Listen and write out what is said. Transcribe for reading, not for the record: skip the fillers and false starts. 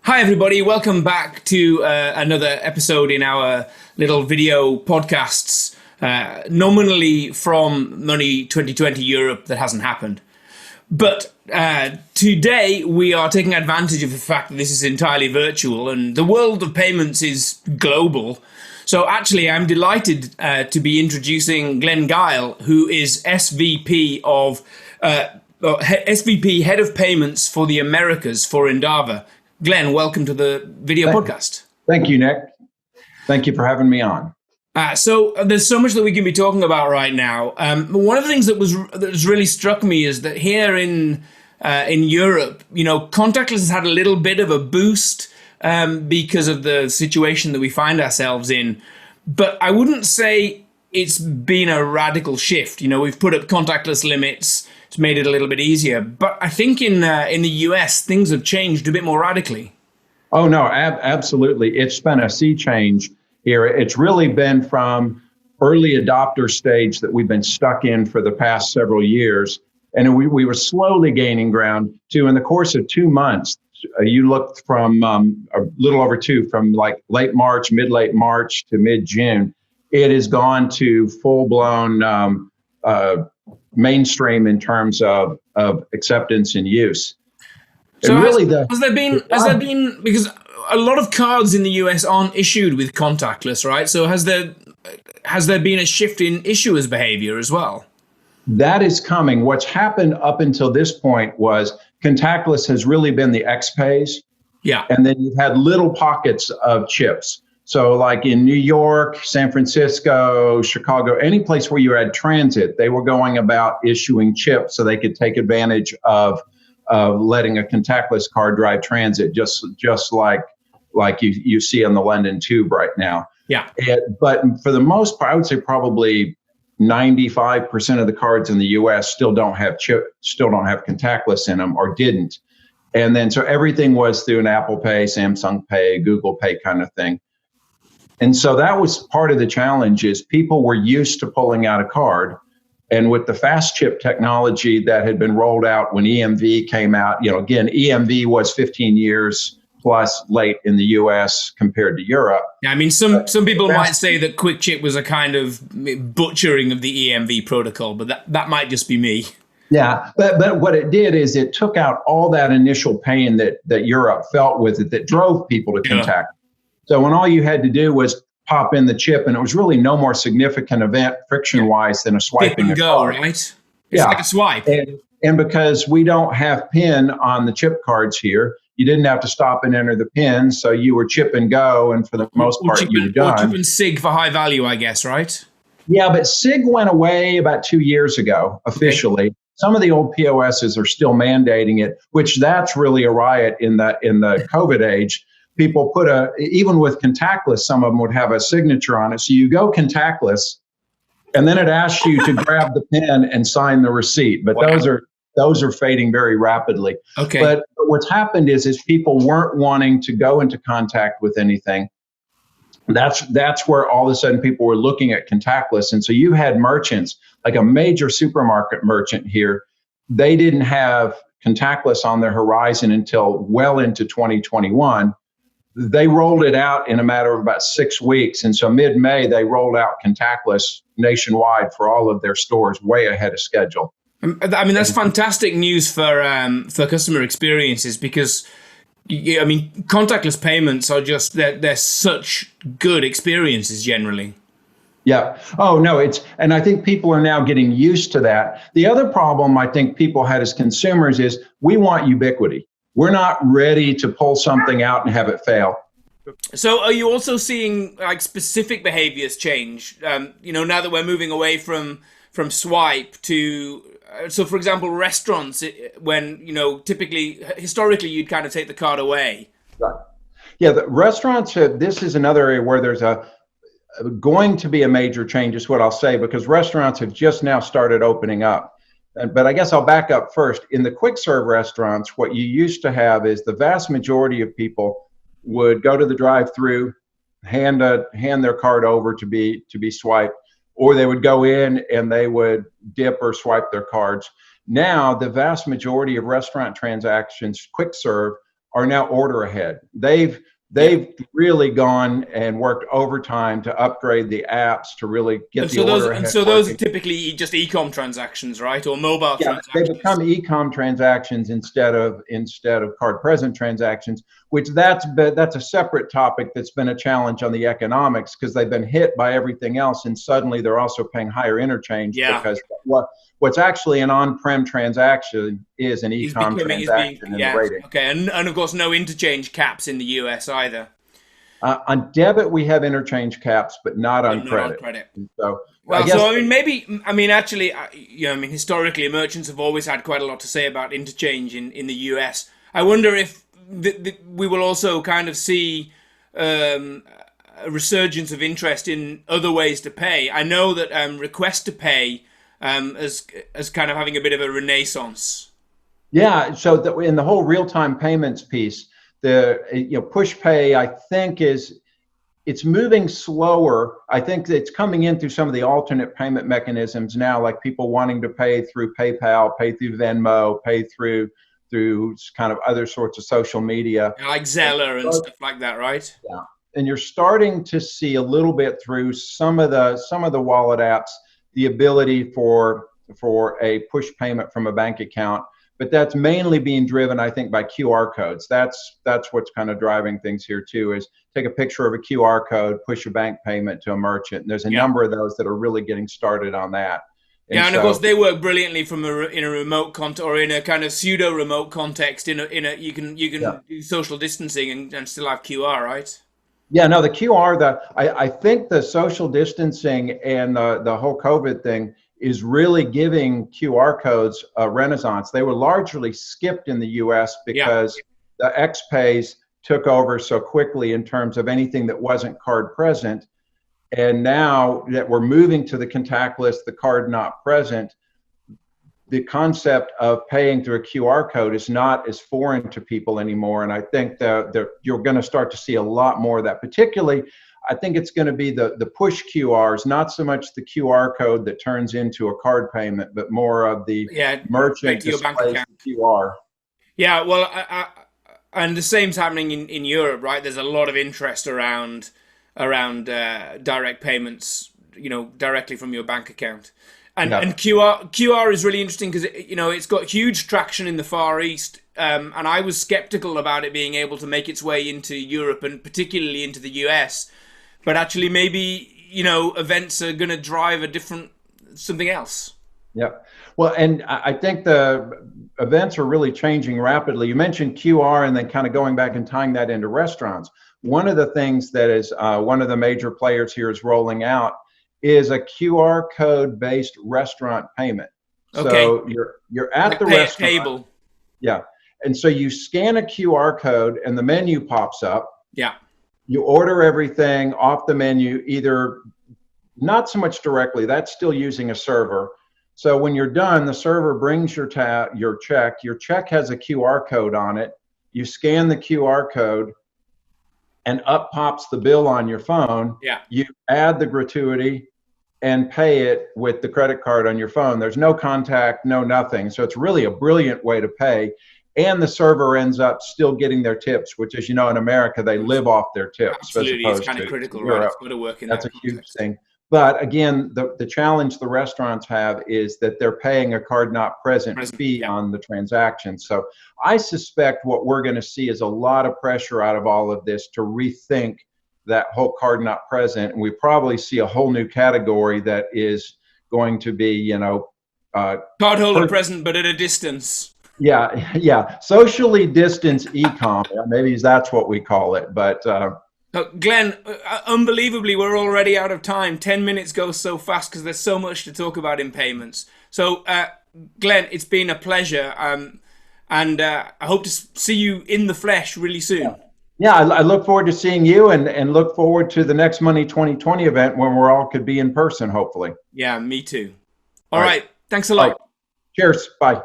Hi, everybody. Welcome back to another episode in our little video podcasts, nominally from Money 2020 Europe that hasn't happened. But today we are taking advantage of the fact that this is entirely virtual and the world of payments is global. So actually, I'm delighted to be introducing Glenn Guile, who is SVP Head of Payments for the Americas for Endava. Glenn, welcome to the video podcast. Thank you, Nick. Thank you for having me on. So there's so much that we can be talking about right now. One of the things that really struck me is that here in Europe, contactless has had a little bit of a boost because of the situation that we find ourselves in. But I wouldn't say it's been a radical shift. We've put up contactless limits. It's made it a little bit easier. But I think in the US, things have changed a bit more radically. Oh, no, absolutely. It's been a sea change here. It's really been from early adopter stage that we've been stuck in for the past several years. And we were slowly gaining ground to, in the course of 2 months, you looked from a little over from like late March, mid-late March to mid-June. It has gone to full-blown mainstream in terms of acceptance and use. So has there been, because a lot of cards in the US aren't issued with contactless, right? So has there been a shift in issuers' behavior as well? That is coming. What's happened up until this point was contactless has really been the X-Pays. Yeah. And then you've had little pockets of chips. So like in New York, San Francisco, Chicago, any place where you had transit, they were going about issuing chips so they could take advantage of letting a contactless card drive transit, just like you see on the London Tube right now. Yeah. But for the most part, I would say probably 95% of the cards in the US still don't have contactless in them or didn't. And then so everything was through an Apple Pay, Samsung Pay, Google Pay kind of thing. And so that was part of the challenge is people were used to pulling out a card. And with the fast chip technology that had been rolled out when EMV came out, again, EMV was 15 years plus late in the US compared to Europe. Yeah, I mean, some people might say that Quick Chip was a kind of butchering of the EMV protocol, but that might just be me. Yeah, but what it did is it took out all that initial pain that Europe felt with it that drove people to contact. So when all you had to do was pop in the chip, and it was really no more significant event friction-wise than a swiping a card. Right? It's like a swipe. And because we don't have PIN on the chip cards here, you didn't have to stop and enter the PIN, so you were chip and go, and for the most part, you were done. Or chip and SIG for high value, I guess, right? Yeah, but SIG went away about 2 years ago, officially. Okay. Some of the old POSs are still mandating it, which that's really a riot in the COVID age. People even with contactless, some of them would have a signature on it. So you go contactless, and then it asks you to grab the pen and sign the receipt. But wow. those are fading very rapidly. Okay. But what's happened is people weren't wanting to go into contact with anything. That's where all of a sudden people were looking at contactless. And so you had merchants, like a major supermarket merchant here, they didn't have contactless on their horizon until well into 2021. They rolled it out in a matter of about 6 weeks. And so mid-May, they rolled out contactless nationwide for all of their stores way ahead of schedule. I mean, that's fantastic news for customer experiences because, contactless payments are just, they're such good experiences generally. Yeah. Oh, no, and I think people are now getting used to that. The other problem I think people had as consumers is we want ubiquity. We're not ready to pull something out and have it fail. So are you also seeing like specific behaviors change? Now that we're moving away from swipe to, so for example, restaurants, when, typically, historically, you'd kind of take the card away. Right. Yeah, the restaurants, this is another area where there's going to be a major change is what I'll say, because restaurants have just now started opening up. But I guess I'll back up first. In the quick serve restaurants, what you used to have is the vast majority of people would go to the drive-through, hand their card over to be swiped, or they would go in and they would dip or swipe their cards. Now, the vast majority of restaurant transactions, quick serve, are now order ahead. They've really gone and worked overtime to upgrade the apps to really get the order ahead those are working. typically just e-com transactions, right? Or mobile Yeah, they transactions. become e-com transactions instead of card present transactions, which that's a separate topic that's been a challenge on the economics because they've been hit by everything else, and suddenly they're also paying higher interchange Yeah. because what's actually an on-prem transaction is an e-com transaction in the rating. Okay, and of course no interchange caps in the US either. On debit, we have interchange caps, but not on credit. So, well, guess, so I mean, actually, historically, merchants have always had quite a lot to say about interchange in the US. I wonder if we will also kind of see a resurgence of interest in other ways to pay. I know that request to pay as kind of having a bit of a renaissance. Yeah, so in the whole real-time payments piece, the push pay, I think it's moving slower. I think it's coming in through some of the alternate payment mechanisms now, like people wanting to pay through PayPal, pay through Venmo, pay through kind of other sorts of social media, like Zeller and stuff like that, right? Yeah, and you're starting to see a little bit through some of the wallet apps the ability for a push payment from a bank account. But that's mainly being driven, I think, by QR codes. That's what's kind of driving things here too, is take a picture of a QR code, push a bank payment to a merchant. And there's a number of those that are really getting started on that. And of course they work brilliantly in a remote or in a kind of pseudo remote context. You can do social distancing and still have QR, right? Yeah, no, the QR, I think the social distancing and the whole COVID thing is really giving QR codes a renaissance. They were largely skipped in the US because the XPays took over so quickly in terms of anything that wasn't card present. And now that we're moving to the contactless, the card not present, the concept of paying through a QR code is not as foreign to people anymore. And I think that you're going to start to see a lot more of that. Particularly, I think it's going to be the push QRs, not so much the QR code that turns into a card payment, but more of the merchant displays the QR. Yeah, well, and the same's happening in Europe, right? There's a lot of interest around direct payments, directly from your bank account. And QR is really interesting because it's got huge traction in the Far East, and I was skeptical about it being able to make its way into Europe and particularly into the US. But actually, maybe events are going to drive something else. Yeah, well, and I think the events are really changing rapidly. You mentioned QR, and then kind of going back and tying that into restaurants. One of the things that is one of the major players here is rolling out is a QR code based restaurant payment. Okay. So you're at the restaurant table. Yeah, and so you scan a QR code, and the menu pops up. Yeah. You order everything off the menu, either not so much directly, that's still using a server. So when you're done, the server brings your check. Your check has a QR code on it. You scan the QR code, and up pops the bill on your phone. Yeah. You add the gratuity and pay it with the credit card on your phone. There's no contact, no nothing. So it's really a brilliant way to pay. And the server ends up still getting their tips, which, as you know, in America, they live off their tips. Absolutely, it's kind of critical, right? It's got to work in that context. That's a huge thing. But again, the challenge the restaurants have is that they're paying a card not present fee on the transaction. So I suspect what we're going to see is a lot of pressure out of all of this to rethink that whole card not present. And we probably see a whole new category that is going to be, cardholder present, but at a distance. Yeah. Socially distanced e-com. Maybe that's what we call it. But Glenn, unbelievably, we're already out of time. 10 minutes goes so fast because there's so much to talk about in payments. So, Glenn, it's been a pleasure. And I hope to see you in the flesh really soon. Yeah, I look forward to seeing you and look forward to the next Money 2020 event when we're all could be in person, hopefully. Yeah, me too. All right. Thanks a lot. Cheers. Bye.